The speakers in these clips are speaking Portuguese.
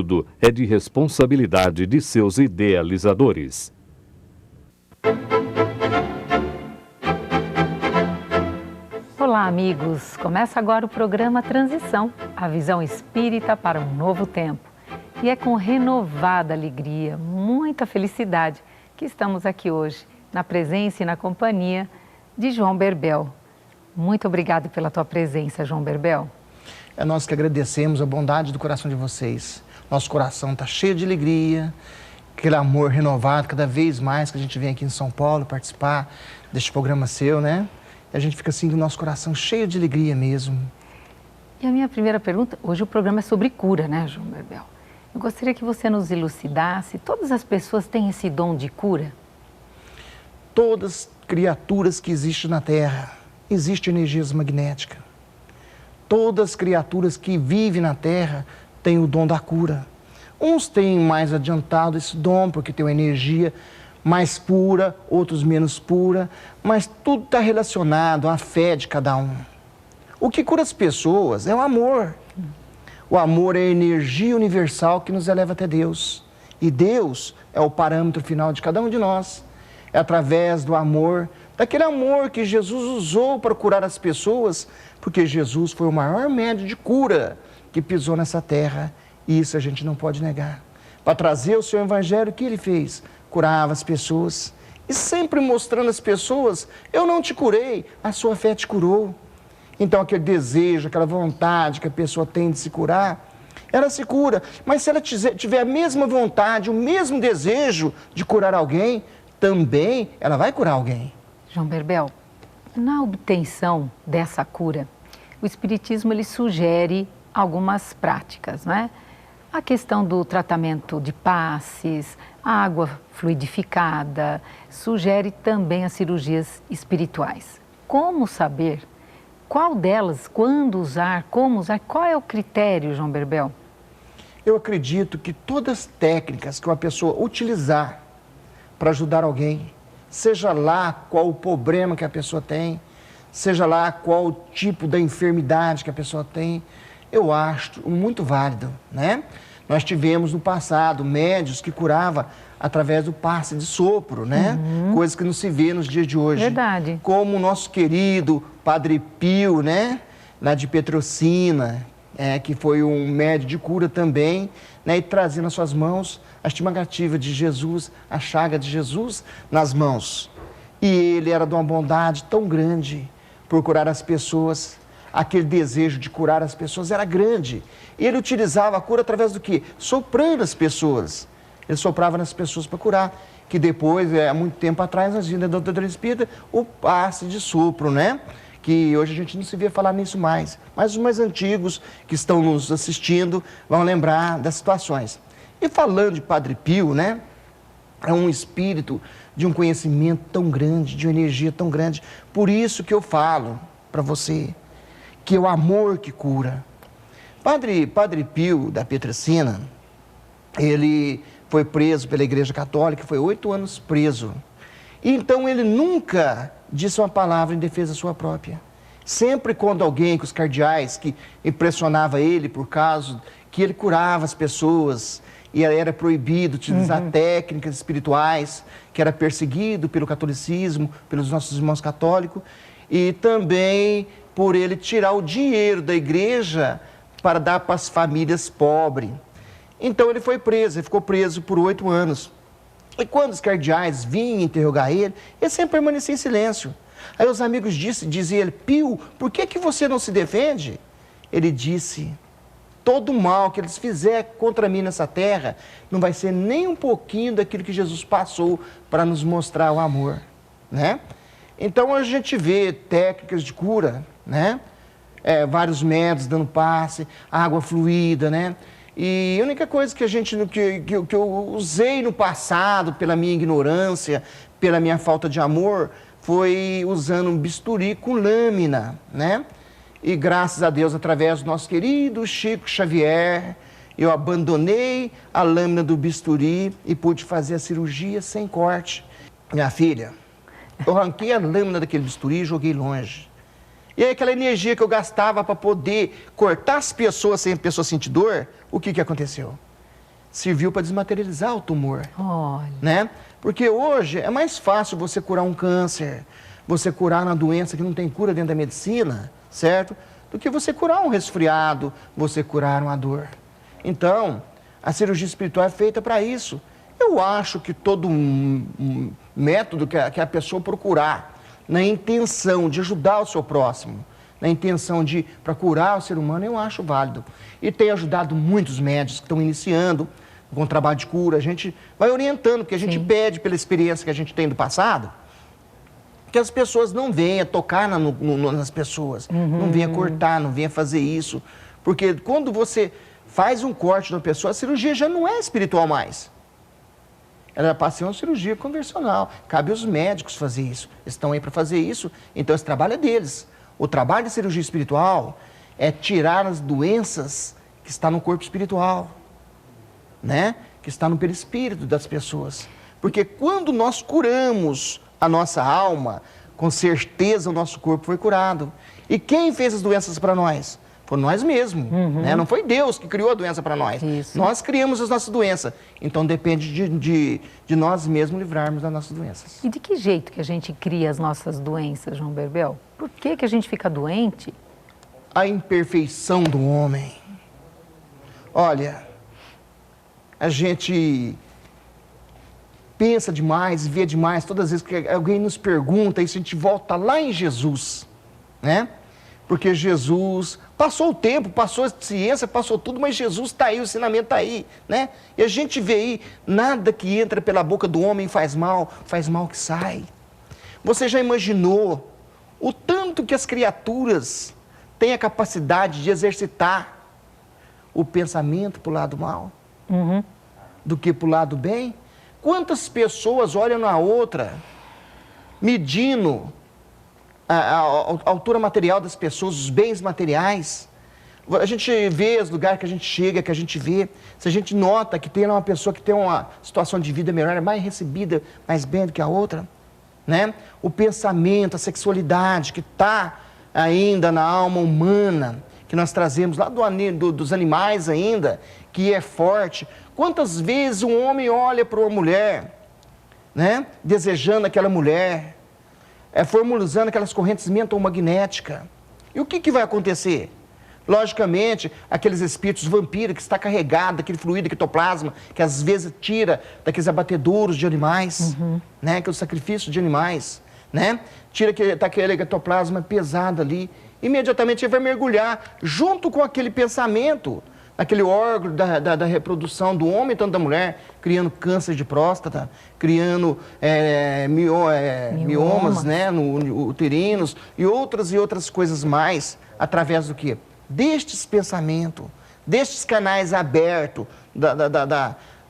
Tudo é de responsabilidade de seus idealizadores. Olá, amigos! Começa agora o programa Transição, a visão espírita para um novo tempo. E é com renovada alegria, muita felicidade, que estamos aqui hoje, na presença e na companhia de João Berbel. Muito obrigado pela tua presença, João Berbel. É nós que agradecemos a bondade do coração de vocês. Nosso coração está cheio de alegria, aquele amor renovado cada vez mais que a gente vem aqui em São Paulo participar deste programa seu, né? E a gente fica assim com o nosso coração cheio de alegria mesmo. E a minha primeira pergunta, hoje o programa é sobre cura, né, João Berbel? Eu gostaria que você nos elucidasse, todas as pessoas têm esse dom de cura? Todas as criaturas que existem na Terra, existem energias magnéticas. Todas as criaturas que vivem na Terra têm o dom da cura. Uns têm mais adiantado esse dom, porque tem uma energia mais pura, outros menos pura, mas tudo está relacionado à fé de cada um. O que cura as pessoas é o amor. O amor é a energia universal que nos eleva até Deus. E Deus é o parâmetro final de cada um de nós. É através do amor, daquele amor que Jesus usou para curar as pessoas, porque Jesus foi o maior médium de cura que pisou nessa terra, e isso a gente não pode negar. Para trazer o seu evangelho, o que ele fez? Curava as pessoas, e sempre mostrando às pessoas, eu não te curei, a sua fé te curou. Então aquele desejo, aquela vontade que a pessoa tem de se curar, ela se cura, mas se ela tiver a mesma vontade, o mesmo desejo de curar alguém, também ela vai curar alguém. João Berbel, na obtenção dessa cura, o Espiritismo ele sugere algumas práticas, não é? A questão do tratamento de passes, a água fluidificada, sugere também as cirurgias espirituais. Como saber qual delas, quando usar, como usar, qual é o critério, João Berbel? Eu acredito que todas as técnicas que uma pessoa utilizar para ajudar alguém, seja lá qual o problema que a pessoa tem, seja lá qual o tipo da enfermidade que a pessoa tem, eu acho muito válido, né? Nós tivemos no passado médios que curavam através do passe de sopro, né? Coisa que não se vê nos dias de hoje. Verdade. Como o nosso querido Padre Pio, né? Lá de Petrocina, que foi um médium de cura também, né? E trazendo nas suas mãos a estimativa de Jesus, a chaga de Jesus nas mãos. E ele era de uma bondade tão grande por curar as pessoas. Aquele desejo de curar as pessoas era grande. Ele utilizava a cura através do quê? Soprando as pessoas. Ele soprava nas pessoas para curar. Que depois, há muito tempo atrás, nós vimos na doutrina espírita o passe de sopro, né? Que hoje a gente não se vê falar nisso mais. Mas os mais antigos que estão nos assistindo vão lembrar das situações. E falando de Padre Pio, né? É um espírito de um conhecimento tão grande, de uma energia tão grande. Por isso que eu falo para você que é o amor que cura. Padre Pio da Petrocina, ele foi preso pela Igreja Católica, foi 8 anos preso. E então ele nunca disse uma palavra em defesa sua própria. Sempre quando alguém, com os cardeais, que impressionava ele por causa que ele curava as pessoas, e era proibido utilizar técnicas espirituais, que era perseguido pelo catolicismo, pelos nossos irmãos católicos, e também por ele tirar o dinheiro da igreja para dar para as famílias pobres. Então ele foi preso, ele ficou preso por 8 anos. E quando os cardeais vinham interrogar ele sempre permanecia em silêncio. Aí os amigos diziam ele, Pio, por que você não se defende? Ele disse, todo o mal que eles fizerem contra mim nessa terra não vai ser nem um pouquinho daquilo que Jesus passou para nos mostrar o amor, né? Então a gente vê técnicas de cura, né? Vários métodos dando passe, água fluida, né? E a única coisa que que eu usei no passado, pela minha ignorância, pela minha falta de amor, foi usando um bisturi com lâmina, né? E graças a Deus, através do nosso querido Chico Xavier, eu abandonei a lâmina do bisturi e pude fazer a cirurgia sem corte. Minha filha, eu arranquei a lâmina daquele bisturi e joguei longe. E aí aquela energia que eu gastava para poder cortar as pessoas sem a pessoa sentir dor, o que aconteceu? serviu para desmaterializar o tumor. Olha. Né? Porque hoje é mais fácil você curar um câncer, você curar uma doença que não tem cura dentro da medicina, certo? Do que você curar um resfriado, você curar uma dor. Então, a cirurgia espiritual é feita para isso. Eu acho que todo um método que a pessoa procurar, na intenção de ajudar o seu próximo, na intenção de para curar o ser humano, eu acho válido. E tem ajudado muitos médicos que estão iniciando com o trabalho de cura. A gente vai orientando, porque a gente pede pela experiência que a gente tem do passado, que as pessoas não venham tocar nas pessoas, não venham cortar, não venham fazer isso. Porque quando você faz um corte na pessoa, a cirurgia já não é espiritual mais. Ela passa a ser uma cirurgia convencional. Cabe aos médicos fazer isso. Eles estão aí para fazer isso, então esse trabalho é deles. O trabalho de cirurgia espiritual é tirar as doenças que estão no corpo espiritual, né? Que está no perispírito das pessoas. Porque quando nós curamos a nossa alma, com certeza o nosso corpo foi curado. E quem fez as doenças para nós? Foi nós mesmos, né? Não foi Deus que criou a doença para nós. Isso. Nós criamos as nossas doenças. Então depende de nós mesmos livrarmos das nossas doenças. E de que jeito que a gente cria as nossas doenças, João Berbel? Por que a gente fica doente? A imperfeição do homem. Olha, a gente pensa demais, vê demais, todas as vezes que alguém nos pergunta isso, a gente volta lá em Jesus, né? Porque Jesus passou o tempo, passou a ciência, passou tudo, mas Jesus está aí, o ensinamento está aí, né? E a gente vê aí, nada que entra pela boca do homem faz mal que sai. Você já imaginou o tanto que as criaturas têm a capacidade de exercitar o pensamento para o lado mal, do que para o lado bem? Quantas pessoas olham na outra, medindo a altura material das pessoas, os bens materiais? A gente vê os lugares que a gente chega, que a gente vê, se a gente nota que tem uma pessoa que tem uma situação de vida melhor, é mais recebida, mais bem do que a outra, né? O pensamento, a sexualidade que está ainda na alma humana, que nós trazemos lá dos animais ainda, que é forte. Quantas vezes um homem olha para uma mulher, né, desejando aquela mulher, formulando aquelas correntes mental-magnéticas. E o que vai acontecer? Logicamente, aqueles espíritos vampiros que está carregado daquele fluido ectoplasma, que às vezes tira daqueles abatedouros de animais, né, que é o sacrifício de animais, né, tira daquele ectoplasma pesado ali, imediatamente ele vai mergulhar junto com aquele pensamento, aquele órgão da reprodução do homem e tanto da mulher, criando câncer de próstata, criando miomas, né, uterinos e outras coisas mais, através do quê? Destes pensamentos, destes canais abertos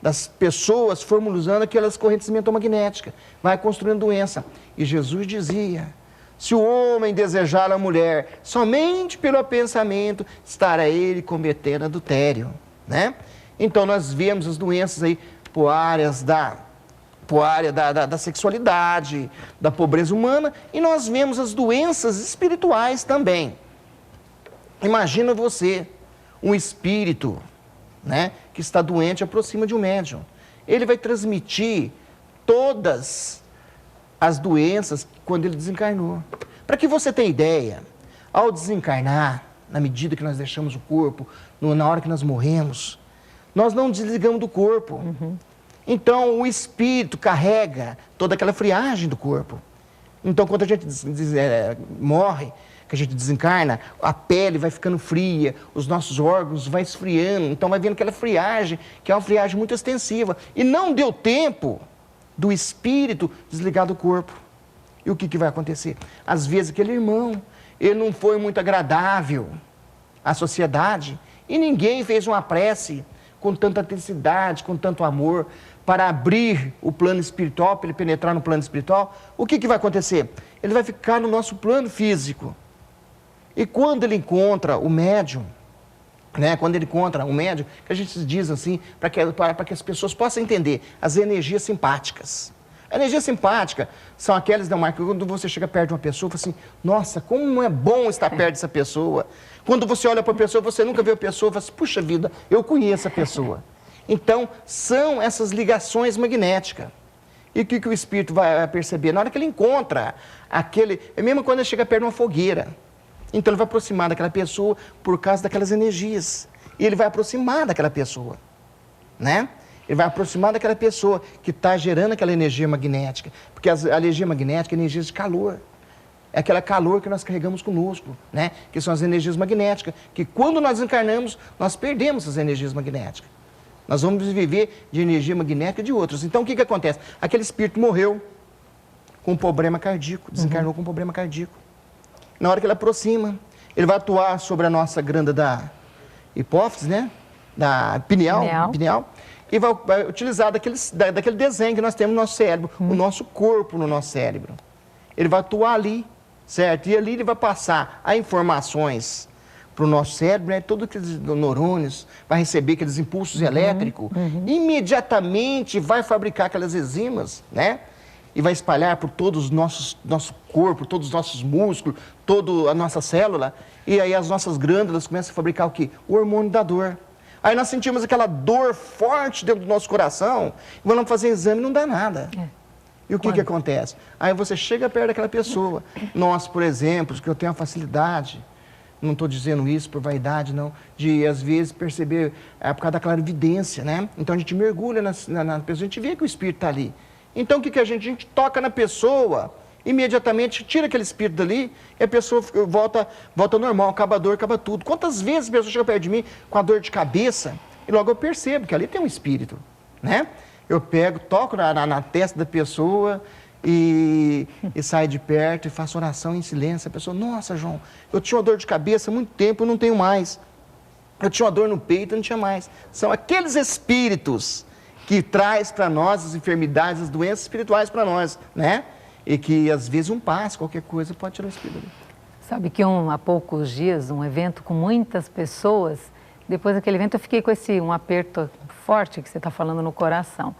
das pessoas formulando aquelas correntes mentomagnéticas, vai construindo doença. E Jesus dizia: se o homem desejar a mulher somente pelo pensamento, estará ele cometendo adultério, né? Então nós vemos as doenças aí por área da sexualidade, da pobreza humana, e nós vemos as doenças espirituais também. Imagina você, um espírito, né, que está doente, aproxima de um médium. Ele vai transmitir todas as doenças quando ele desencarnou. Para que você tenha ideia, ao desencarnar, na medida que nós deixamos o corpo, na hora que nós morremos, nós não desligamos do corpo. Então, o espírito carrega toda aquela friagem do corpo. Então, quando a gente morre, que a gente desencarna, a pele vai ficando fria, os nossos órgãos vão esfriando, então vai vendo aquela friagem, que é uma friagem muito extensiva. E não deu tempo do espírito desligar do corpo. E o que vai acontecer? Às vezes aquele irmão, ele não foi muito agradável à sociedade e ninguém fez uma prece com tanta intensidade, com tanto amor, para abrir o plano espiritual, para ele penetrar no plano espiritual. O que vai acontecer? Ele vai ficar no nosso plano físico. E quando ele encontra o médium, né, quando ele encontra um médium, que a gente diz assim, para que as pessoas possam entender, as energias simpáticas. A energia simpática são aquelas, não, Marco, quando você chega perto de uma pessoa, fala assim, nossa, como é bom estar perto dessa pessoa. Quando você olha para a pessoa, você nunca vê a pessoa, fala assim, puxa vida, eu conheço a pessoa. Então, são essas ligações magnéticas. E o que o espírito vai perceber? Na hora que ele encontra aquele... É mesmo quando ele chega perto de uma fogueira. Então, ele vai aproximar daquela pessoa por causa daquelas energias. E ele vai aproximar daquela pessoa, né? Ele vai aproximar daquela pessoa que está gerando aquela energia magnética. Porque a energia magnética é energia de calor. É aquele calor que nós carregamos conosco, né? Que são as energias magnéticas. Que quando nós encarnamos, nós perdemos as energias magnéticas. Nós vamos viver de energia magnética de outros. Então, o que acontece? Aquele espírito morreu com um problema cardíaco, desencarnou com um problema cardíaco. Na hora que ele aproxima, ele vai atuar sobre a nossa glândula da hipófise, né? Da pineal. E vai utilizar daquele desenho que nós temos no nosso cérebro, o nosso corpo no nosso cérebro. Ele vai atuar ali, certo? E ali ele vai passar as informações para o nosso cérebro, né? Todos aqueles neurônios, vai receber aqueles impulsos elétricos, imediatamente vai fabricar aquelas enzimas, né? E vai espalhar por todo o nosso corpo, todos os nossos músculos, toda a nossa célula, e aí as nossas glândulas começam a fabricar o quê? O hormônio da dor. Aí nós sentimos aquela dor forte dentro do nosso coração, e vamos fazer exame e não dá nada. E o que acontece? Aí você chega perto daquela pessoa. Nós, por exemplo, que eu tenho a facilidade, não estou dizendo isso por vaidade, não, de às vezes perceber, por causa da clarividência, né? Então a gente mergulha na pessoa, a gente vê que o espírito está ali. Então o que a gente toca na pessoa, imediatamente tira aquele espírito dali e a pessoa volta ao normal, acaba a dor, acaba tudo. Quantas vezes a pessoa chega perto de mim com a dor de cabeça e logo eu percebo que ali tem um espírito, né? Eu pego, toco na testa da pessoa e saio de perto e faço oração em silêncio. A pessoa, nossa, João, eu tinha uma dor de cabeça há muito tempo, eu não tenho mais. Eu tinha uma dor no peito, eu não tinha mais. São aqueles espíritos que traz para nós as enfermidades, as doenças espirituais para nós, né? E que às vezes um passo, qualquer coisa, pode tirar o espírito ali. Sabe que há poucos dias, um evento com muitas pessoas, depois daquele evento eu fiquei com um aperto forte que você está falando no coração.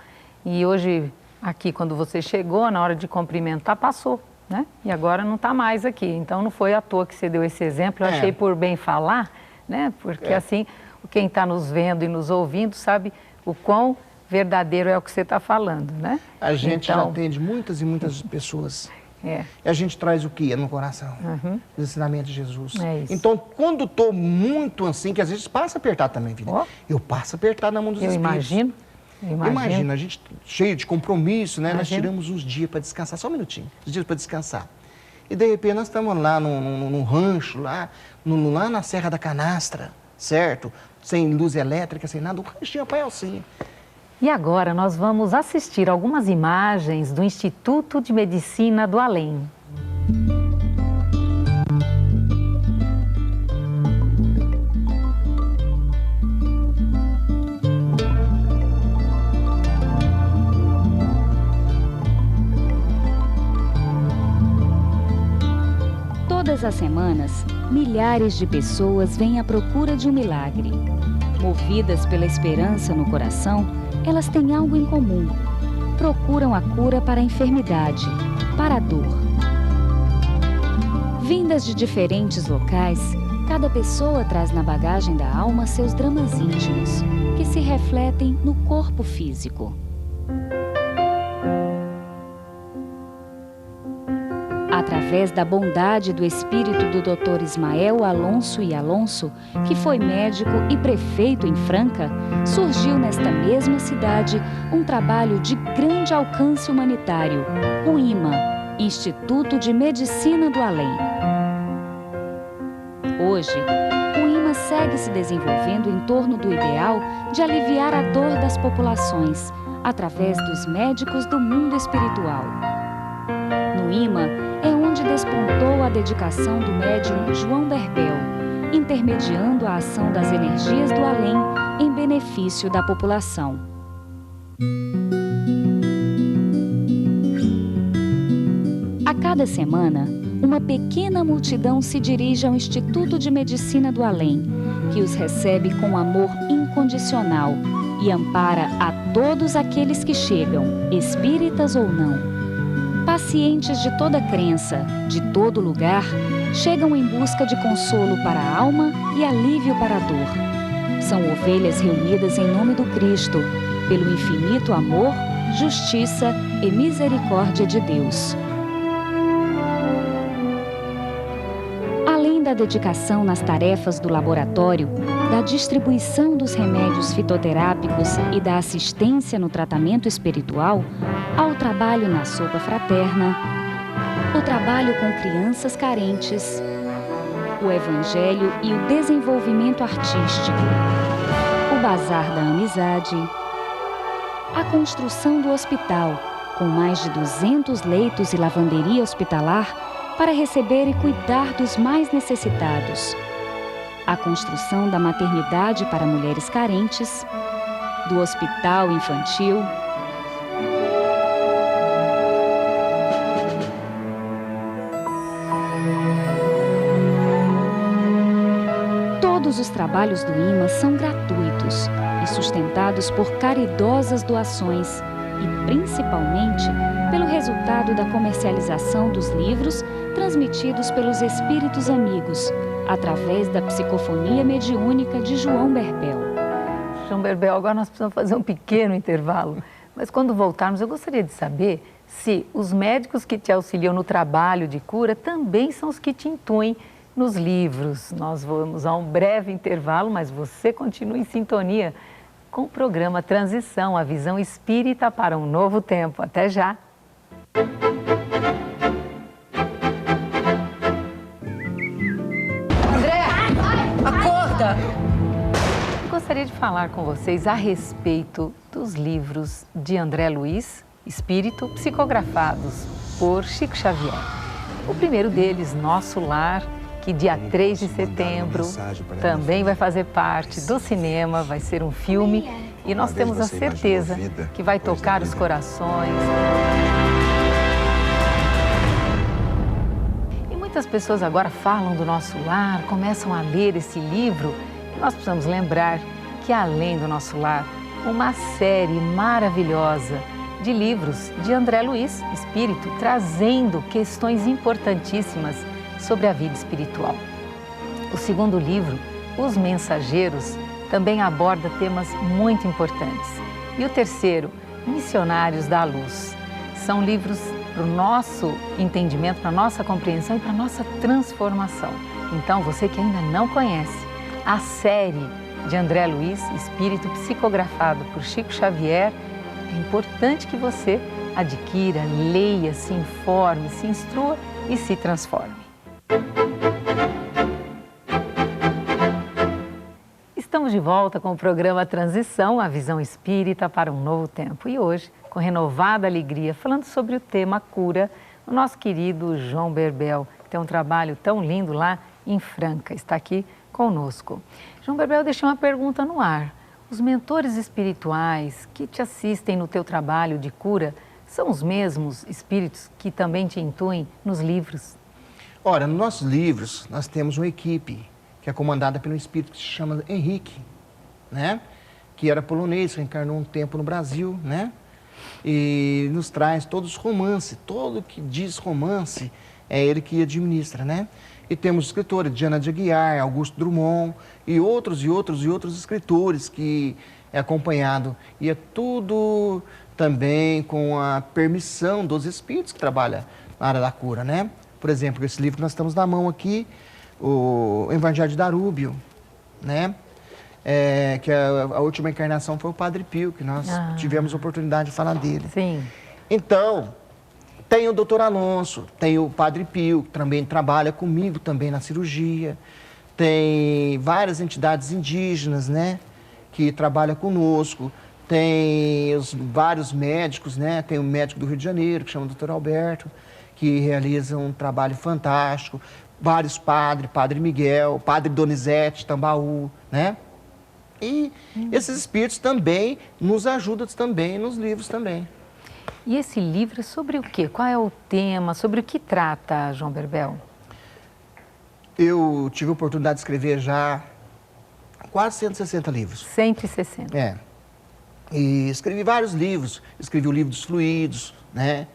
E hoje, aqui, quando você chegou, na hora de cumprimentar, passou, né? E agora não está mais aqui. Então não foi à toa que você deu esse exemplo, eu achei por bem falar, né? Porque assim, quem está nos vendo e nos ouvindo sabe o quão verdadeiro é o que você está falando, né? A gente já atende muitas e muitas pessoas. E a gente traz o que no coração? Os ensinamentos de Jesus. Então, quando estou muito assim, que às vezes passa apertado também, vida. Eu passo apertado na mão dos espíritos. Imagina, a gente cheio de compromisso, né? Nós tiramos uns dias para descansar, só um minutinho, uns dias para descansar. E de repente nós estamos lá num rancho, lá na Serra da Canastra, certo? Sem luz elétrica, sem nada, um ranchinho apaialcinho. E agora nós vamos assistir algumas imagens do Instituto de Medicina do Além. Todas as semanas, milhares de pessoas vêm à procura de um milagre. Movidas pela esperança no coração, elas têm algo em comum. Procuram a cura para a enfermidade, para a dor. Vindas de diferentes locais, cada pessoa traz na bagagem da alma seus dramas íntimos, que se refletem no corpo físico. Através da bondade do espírito do Dr. Ismael Alonso e Alonso, que foi médico e prefeito em Franca, surgiu nesta mesma cidade um trabalho de grande alcance humanitário, o IMA, Instituto de Medicina do Além. Hoje, o IMA segue se desenvolvendo em torno do ideal de aliviar a dor das populações, através dos médicos do mundo espiritual. No IMA, é onde despontou a dedicação do médium João Berbel, intermediando a ação das energias do além em benefício da população. A cada semana, uma pequena multidão se dirige ao Instituto de Medicina do Além, que os recebe com amor incondicional e ampara a todos aqueles que chegam, espíritas ou não. Pacientes de toda crença, de todo lugar, chegam em busca de consolo para a alma e alívio para a dor. São ovelhas reunidas em nome do Cristo, pelo infinito amor, justiça e misericórdia de Deus. Além da dedicação nas tarefas do laboratório, da distribuição dos remédios fitoterápicos e da assistência no tratamento espiritual, há o trabalho na sopa fraterna, o trabalho com crianças carentes, o evangelho e o desenvolvimento artístico, o bazar da amizade, a construção do hospital, com mais de 200 leitos e lavanderia hospitalar para receber e cuidar dos mais necessitados, a construção da maternidade para mulheres carentes, do hospital infantil, todos os trabalhos do IMA são gratuitos e sustentados por caridosas doações e, principalmente, pelo resultado da comercialização dos livros transmitidos pelos espíritos amigos, através da psicofonia mediúnica de João Berbel. João Berbel, agora nós precisamos fazer um pequeno intervalo, mas quando voltarmos eu gostaria de saber se os médicos que te auxiliam no trabalho de cura também são os que te intuem nos livros. Nós vamos a um breve intervalo, mas você continua em sintonia com o programa Transição, a visão espírita para um novo tempo. Até já! André, acorda! Gostaria de falar com vocês a respeito dos livros de André Luiz, Espírito, psicografados por Chico Xavier. O primeiro deles, Nosso Lar, que dia 3 de setembro também vai fazer parte do cinema, vai ser um filme e nós temos a certeza que vai tocar os corações. E muitas pessoas agora falam do Nosso Lar, começam a ler esse livro. Nós precisamos lembrar que além do Nosso Lar, uma série maravilhosa de livros de André Luiz, Espírito, trazendo questões importantíssimas sobre a vida espiritual. O segundo livro, Os Mensageiros, também aborda temas muito importantes. E o terceiro, Missionários da Luz. São livros para o nosso entendimento, para a nossa compreensão e para a nossa transformação. Então, você que ainda não conhece a série de André Luiz, Espírito, psicografado por Chico Xavier, é importante que você adquira, leia, se informe, se instrua e se transforme. Estamos de volta com o programa Transição, a visão espírita para um novo tempo. E hoje, com renovada alegria, falando sobre o tema cura, o nosso querido João Berbel, que tem um trabalho tão lindo lá em Franca, está aqui conosco. João Berbel, deixei uma pergunta no ar. Os mentores espirituais que te assistem no teu trabalho de cura são os mesmos espíritos que também te intuem nos livros? Ora, nos nossos livros, nós temos uma equipe que é comandada pelo espírito que se chama Henrique, né? Que era polonês, reencarnou um tempo no Brasil, né? E nos traz todos os romances, todo que diz romance é ele que administra, né? E temos escritores, Diana de Aguiar, Augusto Drummond e outros escritores que é acompanhado. E é tudo também com a permissão dos espíritos que trabalham na área da cura, né? Por exemplo, esse livro que nós estamos na mão aqui, o Evangelho de Darúbio, né? Que a última encarnação foi o Padre Pio, que nós tivemos a oportunidade de falar dele. Sim. Então, tem o Dr. Alonso, tem o Padre Pio, que também trabalha comigo também na cirurgia. Tem várias entidades indígenas, né? Que trabalham conosco. Tem vários médicos, né? Tem o médico do Rio de Janeiro, que chama Dr. Alberto, que realiza um trabalho fantástico. Vários padres, Padre Miguel, Padre Donizete, Tambaú, né? E esses espíritos também nos ajudam também nos livros também. E esse livro é sobre o quê? Qual é o tema? Sobre o que trata, João Berbel? Eu tive a oportunidade de escrever já quase 160 livros. 160. É. E escrevi vários livros. Escrevi o livro dos fluidos, né?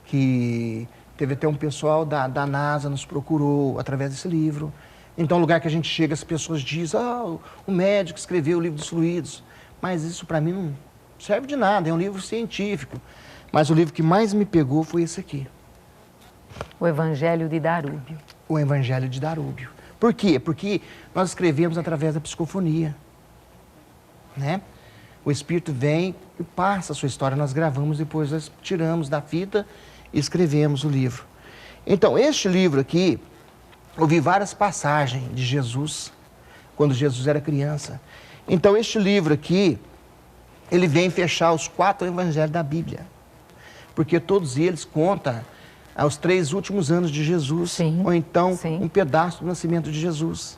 Que teve até um pessoal da NASA nos procurou através desse livro. Então, o lugar que a gente chega, as pessoas dizem, o médico escreveu o livro dos fluidos. Mas isso para mim não serve de nada, é um livro científico. Mas o livro que mais me pegou foi esse aqui. O Evangelho de Darúbio. O Evangelho de Darúbio. Por quê? Porque nós escrevemos através da psicofonia, né? O Espírito vem e passa a sua história, nós gravamos, depois nós tiramos da fita e escrevemos o livro. Então, este livro aqui, eu vi várias passagens de Jesus, quando Jesus era criança. Então, este livro aqui, ele vem fechar os 4 evangelhos da Bíblia. Porque todos eles contam aos 3 últimos anos de Jesus, sim, ou então sim, um pedaço do nascimento de Jesus.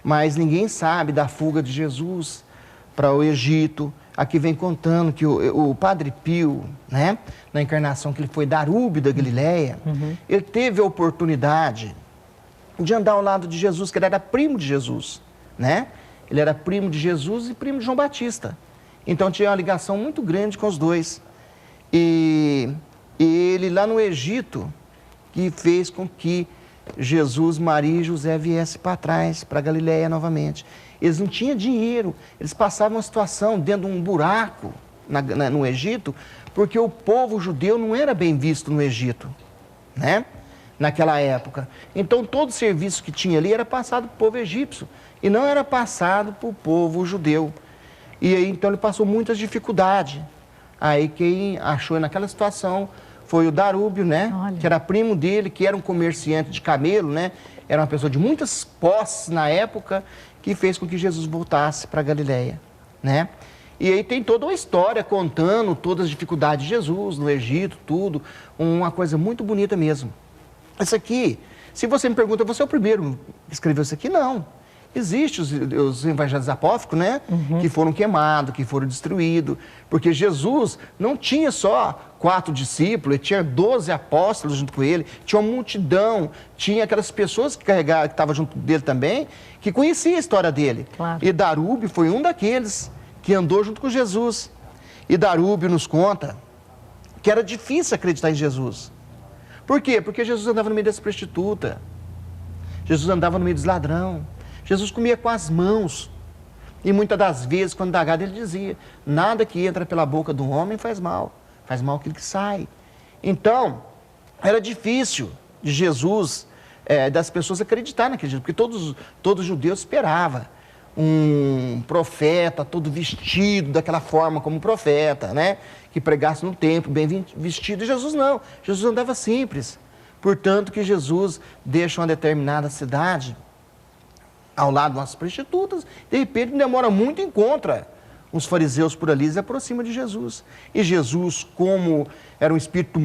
Mas ninguém sabe da fuga de Jesus para o Egito. Aqui vem contando que o Padre Pio, né, na encarnação que ele foi Darúbio da Galileia, ele teve a oportunidade de andar ao lado de Jesus, que ele era primo de Jesus, né? Ele era primo de Jesus e primo de João Batista. Então tinha uma ligação muito grande com os dois. E ele lá no Egito, que fez com que Jesus, Maria e José viessem para trás, para Galileia novamente. Eles não tinham dinheiro, eles passavam uma situação dentro de um buraco no Egito, porque o povo judeu não era bem visto no Egito, né? Naquela época. Então todo o serviço que tinha ali era passado para o povo egípcio e não era passado para o povo judeu. E aí então ele passou muitas dificuldades. Aí quem achou naquela situação foi o Darúbio, né? Olha. Que era primo dele, que era um comerciante de camelo, né? Era uma pessoa de muitas posses na época, que fez com que Jesus voltasse para Galileia, né? E aí tem toda uma história contando todas as dificuldades de Jesus no Egito, tudo. Uma coisa muito bonita mesmo. Isso aqui, se você me pergunta, você é o primeiro que escreveu isso aqui? Não. Existem os evangelhos apócrifos, né? Que foram queimados, que foram destruídos. Porque Jesus não tinha só 4 discípulos, ele tinha 12 apóstolos junto com ele, tinha uma multidão, tinha aquelas pessoas que estavam junto dele também, que conheciam a história dele. Claro. E Darúbio foi um daqueles que andou junto com Jesus. E Darúbio nos conta que era difícil acreditar em Jesus. Por quê? Porque Jesus andava no meio das prostitutas, Jesus andava no meio dos ladrão, Jesus comia com as mãos. E muitas das vezes, quando indagado, ele dizia, nada que entra pela boca do homem faz mal aquilo que sai. Então, era difícil de Jesus, das pessoas acreditarem naquele Jesus, porque todos os judeus esperavam um profeta todo vestido daquela forma como profeta, né? Que pregasse no templo, bem vestido. E Jesus não, Jesus andava simples. Portanto que Jesus deixa uma determinada cidade ao lado de umas prostitutas, de repente não demora muito, encontra uns fariseus por ali e se aproxima de Jesus. E Jesus, como era o espírito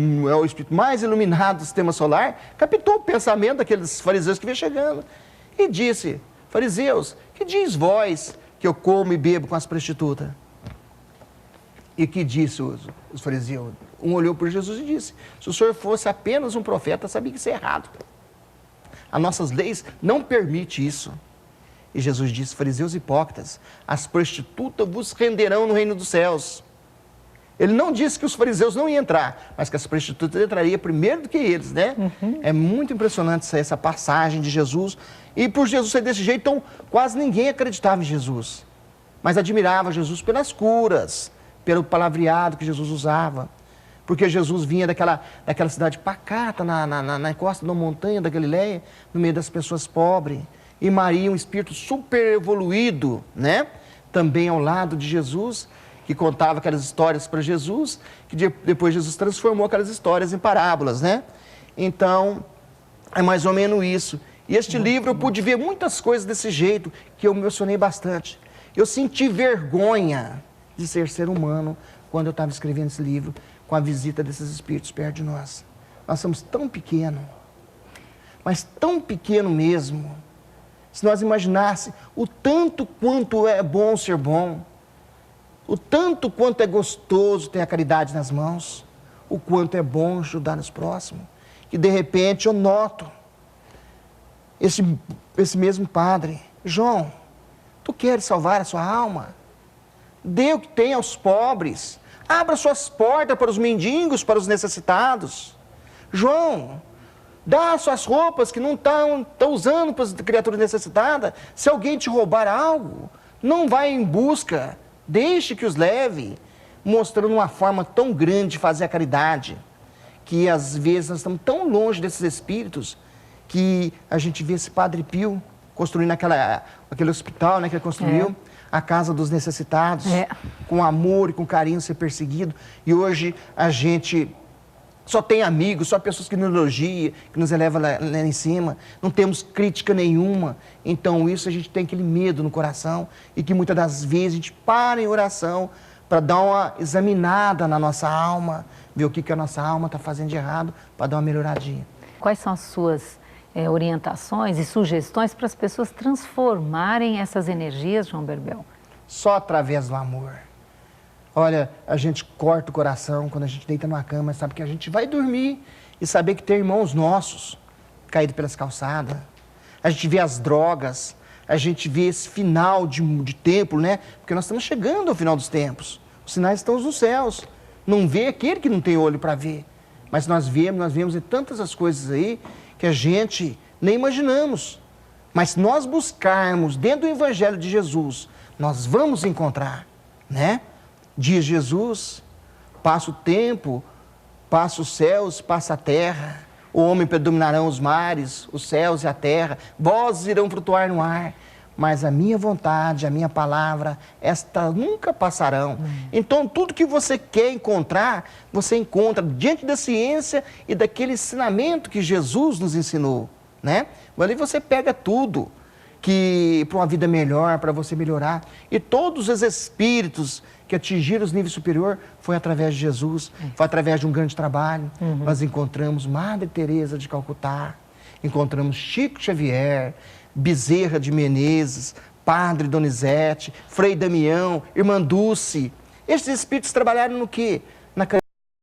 mais iluminado do sistema solar, captou o pensamento daqueles fariseus que vinham chegando e disse, fariseus, que diz vós que eu como e bebo com as prostitutas? E que disse os fariseus? Um olhou por Jesus e disse, se o senhor fosse apenas um profeta, sabia que isso é errado. As nossas leis não permitem isso. E Jesus disse, fariseus hipócritas, as prostitutas vos renderão no reino dos céus. Ele não disse que os fariseus não iam entrar, mas que as prostitutas entrariam primeiro do que eles, né? É muito impressionante essa passagem de Jesus. E por Jesus ser desse jeito, então quase ninguém acreditava em Jesus. Mas admirava Jesus pelas curas, pelo palavreado que Jesus usava. Porque Jesus vinha daquela cidade pacata, na costa de uma montanha da Galileia, no meio das pessoas pobres. E Maria, um espírito super evoluído, né? Também ao lado de Jesus, que contava aquelas histórias para Jesus, que depois Jesus transformou aquelas histórias em parábolas, né? Então, é mais ou menos isso. E este livro eu pude ver muitas coisas desse jeito, que eu me emocionei bastante. Eu senti vergonha de ser humano quando eu estava escrevendo esse livro, com a visita desses espíritos perto de nós. Nós somos tão pequenos, mas tão pequeno mesmo. Se nós imaginássemos o tanto quanto é bom ser bom, o tanto quanto é gostoso ter a caridade nas mãos, o quanto é bom ajudar os próximos, que de repente eu noto esse mesmo padre, João, tu queres salvar a sua alma? Dê o que tem aos pobres, abra suas portas para os mendigos, para os necessitados. João, Dá suas roupas que não estão usando para as criaturas necessitadas. Se alguém te roubar algo, não vai em busca, deixe que os leve, mostrando uma forma tão grande de fazer a caridade, que às vezes nós estamos tão longe desses espíritos, que a gente vê esse Padre Pio construindo aquele hospital, né, que ele construiu, a casa dos necessitados, com amor e com carinho ser perseguido. E hoje a gente só tem amigos, só pessoas que nos elogiam, que nos elevam lá em cima. Não temos crítica nenhuma. Então isso a gente tem aquele medo no coração e que muitas das vezes a gente para em oração para dar uma examinada na nossa alma, ver o que a nossa alma está fazendo de errado, para dar uma melhoradinha. Quais são as suas orientações e sugestões para as pessoas transformarem essas energias, João Berbel? Só através do amor. Olha, a gente corta o coração quando a gente deita numa cama, sabe que a gente vai dormir e saber que tem irmãos nossos caídos pelas calçadas. A gente vê as drogas, a gente vê esse final de tempo, né? Porque nós estamos chegando ao final dos tempos. Os sinais estão nos céus. Não vê aquele que não tem olho para ver. Mas nós vemos tantas as coisas aí que a gente nem imaginamos. Mas se nós buscarmos dentro do Evangelho de Jesus, nós vamos encontrar, né? Diz Jesus, passa o tempo, passa os céus, passa a terra, o homem predominarão os mares, os céus e a terra, vozes irão flutuar no ar, mas a minha vontade, a minha palavra, esta nunca passarão. Então, tudo que você quer encontrar, você encontra diante da ciência e daquele ensinamento que Jesus nos ensinou, né? Ali você pega tudo que para uma vida melhor, para você melhorar. E todos os espíritos que atingiram os níveis superiores foi através de Jesus, foi através de um grande trabalho. Nós encontramos Madre Teresa de Calcutá, encontramos Chico Xavier, Bezerra de Menezes, Padre Donizete, Frei Damião, Irmã Dulce. Estes espíritos trabalharam no quê?